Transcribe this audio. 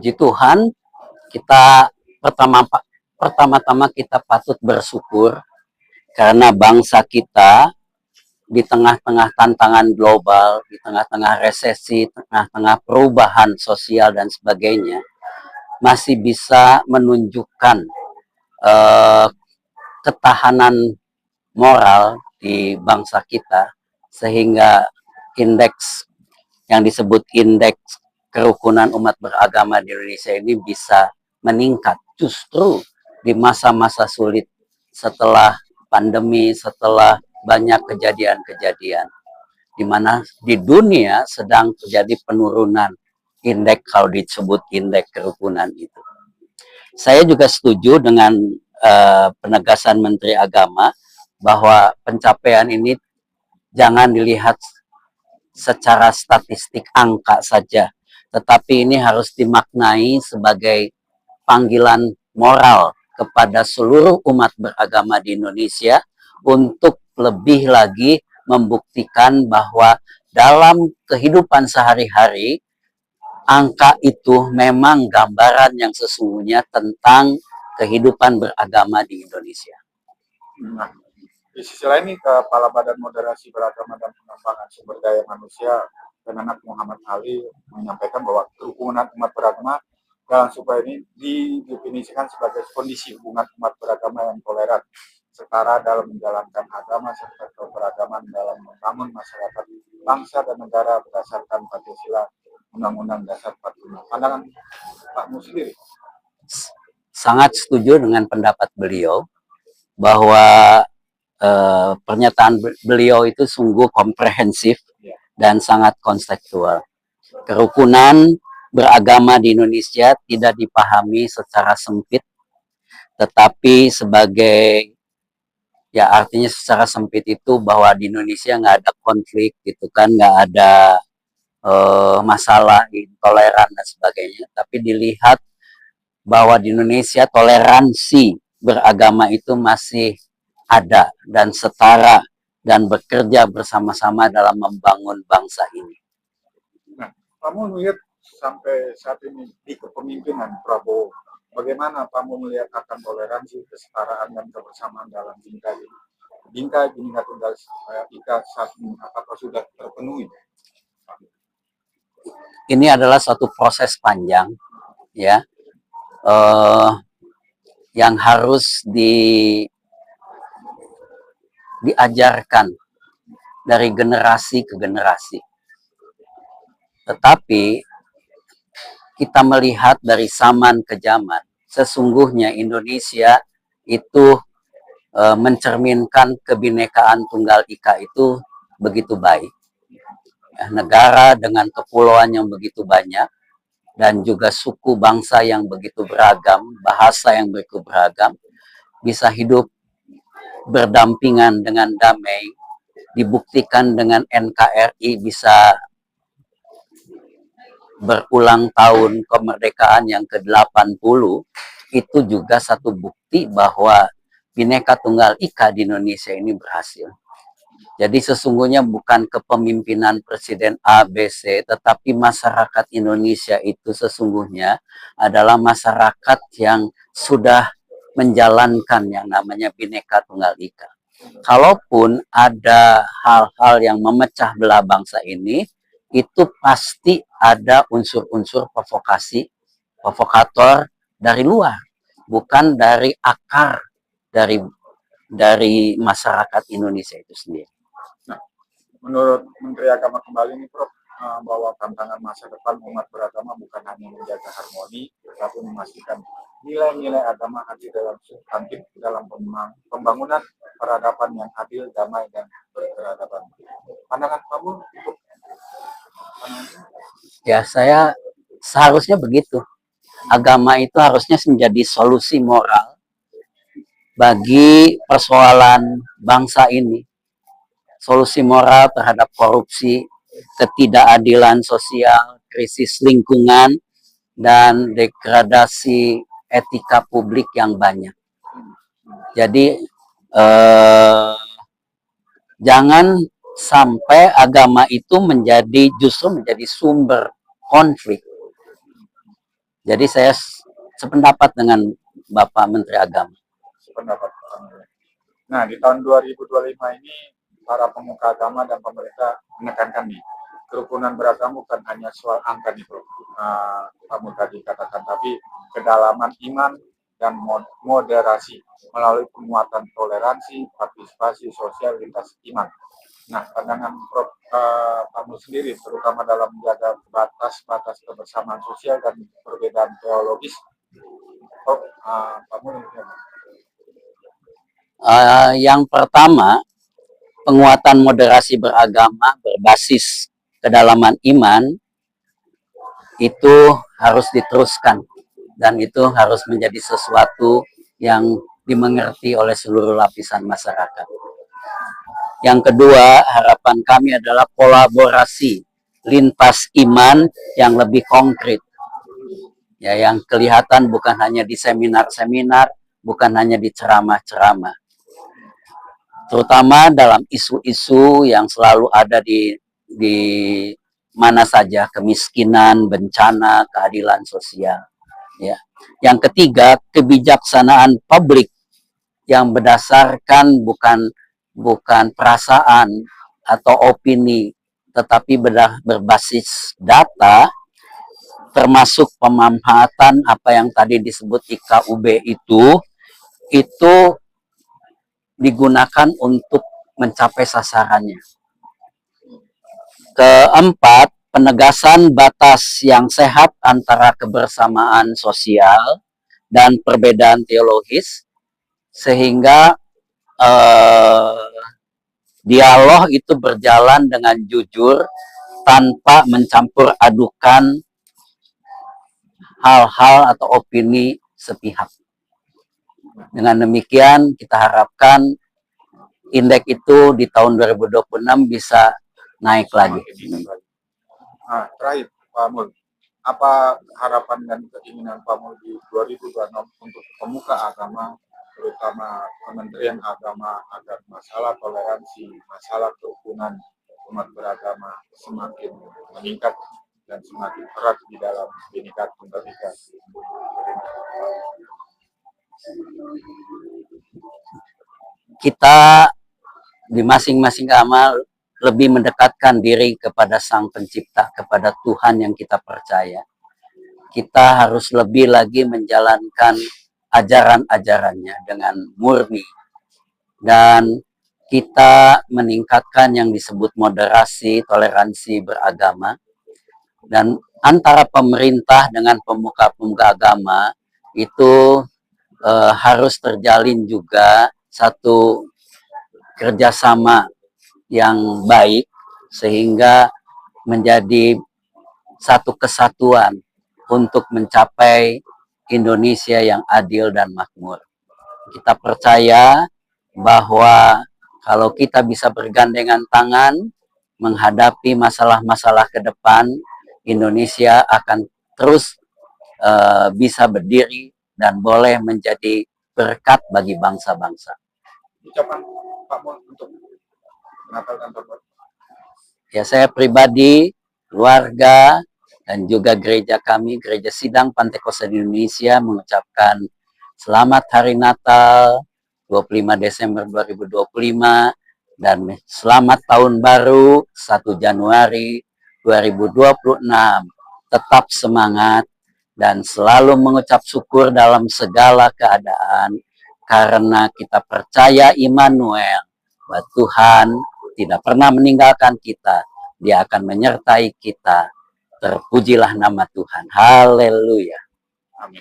Puji Tuhan, kita pertama-tama kita patut bersyukur karena bangsa kita di tengah-tengah tantangan global, di tengah-tengah resesi, tengah-tengah perubahan sosial dan sebagainya, masih bisa menunjukkan ketahanan moral di bangsa kita, sehingga indeks yang disebut indeks kerukunan umat beragama di Indonesia ini bisa meningkat justru di masa-masa sulit setelah pandemi, setelah banyak kejadian-kejadian di mana di dunia sedang terjadi penurunan indeks, kalau disebut indeks kerukunan itu. Saya juga setuju dengan penegasan Menteri Agama bahwa pencapaian ini jangan dilihat secara statistik angka saja, tetapi ini harus dimaknai sebagai panggilan moral kepada seluruh umat beragama di Indonesia untuk lebih lagi membuktikan bahwa dalam kehidupan sehari-hari angka itu memang gambaran yang sesungguhnya tentang kehidupan beragama di Indonesia. Nah, di sisi lain nih, Kepala Badan Moderasi Beragama dan Pengembangan Sumber Daya Manusia Kemenak Muhammad Ali menyampaikan bahwa kerukunan umat beragama dalam supaya ini didefinisikan sebagai kondisi hubungan umat beragama yang toleran, setara dalam menjalankan agama serta keberagaman dalam membangun masyarakat bangsa dan negara berdasarkan Pancasila Undang-Undang Dasar 45. Pandangan Pak Mu sendiri? Sangat setuju dengan pendapat beliau bahwa pernyataan beliau itu sungguh komprehensif dan sangat konseptual. Kerukunan beragama di Indonesia tidak dipahami secara sempit, tetapi sebagai, ya artinya secara sempit itu bahwa di Indonesia nggak ada konflik gitu kan, nggak ada masalah intoleran dan sebagainya, tapi dilihat bahwa di Indonesia toleransi beragama itu masih ada dan setara dan bekerja bersama-sama dalam membangun bangsa ini. Nah, kamu melihat sampai saat ini di kepemimpinan Prabowo, bagaimana kamu melihat akan toleransi, kesetaraan dan kebersamaan dalam Bhinneka Tunggal Ika saat ini, apakah sudah terpenuhi? Ini adalah satu proses panjang, ya, yang harus diajarkan dari generasi ke generasi. Tetapi kita melihat dari zaman ke zaman, sesungguhnya Indonesia itu mencerminkan kebinekaan Tunggal Ika itu begitu baik. Negara dengan kepulauan yang begitu banyak dan juga suku bangsa yang begitu beragam, bahasa yang begitu beragam, bisa hidup berdampingan dengan damai, dibuktikan dengan NKRI bisa berulang tahun kemerdekaan yang ke-80, itu juga satu bukti bahwa Bhinneka Tunggal Ika di Indonesia ini berhasil. Jadi sesungguhnya bukan kepemimpinan Presiden A, B, C, tetapi masyarakat Indonesia itu sesungguhnya adalah masyarakat yang sudah menjalankan yang namanya Bhinneka Tunggal Ika. Kalaupun ada hal-hal yang memecah belah bangsa ini, itu pasti ada unsur-unsur provokator dari luar, bukan dari akar dari masyarakat Indonesia itu sendiri. Nah, menurut Menteri Agama kembali nih Prof, bahwa tantangan masa depan umat beragama bukan hanya menjaga harmoni, tetapi memastikan nilai-nilai agama hadir dalam substantif dalam pembangunan peradaban yang adil, damai, dan berkeadaban. Pandangan kamu untuk ya, saya seharusnya begitu. Agama itu harusnya menjadi solusi moral bagi persoalan bangsa ini. Solusi moral terhadap korupsi, ketidakadilan sosial, krisis lingkungan, dan degradasi etika publik yang banyak. Jadi jangan sampai agama itu justru menjadi sumber konflik. Jadi saya sependapat dengan Bapak Menteri Agama. Sependapat. Nah, di tahun 2025 ini para pemuka agama dan pemerintah menekankan nih, kerukunan beragama bukan hanya soal angka nih, Bro. Kamu tadi katakan, tapi kedalaman iman dan moderasi melalui penguatan toleransi, partisipasi sosial lintas iman. Nah, pandangan Prof. Kamu sendiri, terutama dalam menjaga batas-batas kebersamaan sosial dan perbedaan teologis, Prof. Kamu Yang pertama, penguatan moderasi beragama berbasis kedalaman iman itu harus diteruskan, dan itu harus menjadi sesuatu yang dimengerti oleh seluruh lapisan masyarakat. Yang kedua, harapan kami adalah kolaborasi lintas iman yang lebih konkret, ya, yang kelihatan bukan hanya di seminar-seminar, bukan hanya di ceramah-ceramah, terutama dalam isu-isu yang selalu ada di mana saja, kemiskinan, bencana, keadilan sosial. Ya. Yang ketiga, kebijaksanaan publik yang berdasarkan bukan perasaan atau opini, tetapi berbasis data, termasuk pemanfaatan apa yang tadi disebut IKUB itu digunakan untuk mencapai sasarannya. Keempat, penegasan batas yang sehat antara kebersamaan sosial dan perbedaan teologis, sehingga dialog itu berjalan dengan jujur tanpa mencampur adukan hal-hal atau opini sepihak. Dengan demikian, kita harapkan indeks itu di tahun 2026 bisa naik lagi. Nah, terakhir, Pak Mul, apa harapan dan keinginan Pak Mul di 2026 untuk pemuka agama, terutama Kementerian Agama, agar masalah toleransi, masalah kerukunan umat beragama semakin meningkat dan semakin erat di dalam Bhinneka Tunggal Ika? Kita di masing-masing agama lebih mendekatkan diri kepada Sang Pencipta, kepada Tuhan yang kita percaya. Kita harus lebih lagi menjalankan ajaran-ajarannya dengan murni, dan kita meningkatkan yang disebut moderasi, toleransi beragama, dan antara pemerintah dengan pemuka-pemuka agama itu harus terjalin juga satu kerjasama yang baik, sehingga menjadi satu kesatuan untuk mencapai Indonesia yang adil dan makmur. Kita percaya bahwa kalau kita bisa bergandengan tangan menghadapi masalah-masalah ke depan, Indonesia akan terus bisa berdiri dan boleh menjadi berkat bagi bangsa-bangsa. Ucapan Pak Mul untuk Natal dan Tahun Baru. Ya, saya pribadi, keluarga, dan juga gereja kami, Gereja Sidang Pantekosta Indonesia, mengucapkan selamat Hari Natal 25 Desember 2025 dan selamat Tahun Baru 1 Januari 2026. Tetap semangat dan selalu mengucap syukur dalam segala keadaan, karena kita percaya Immanuel, bahwa Tuhan tidak pernah meninggalkan kita. Dia akan menyertai kita. Terpujilah nama Tuhan. Haleluya. Amin.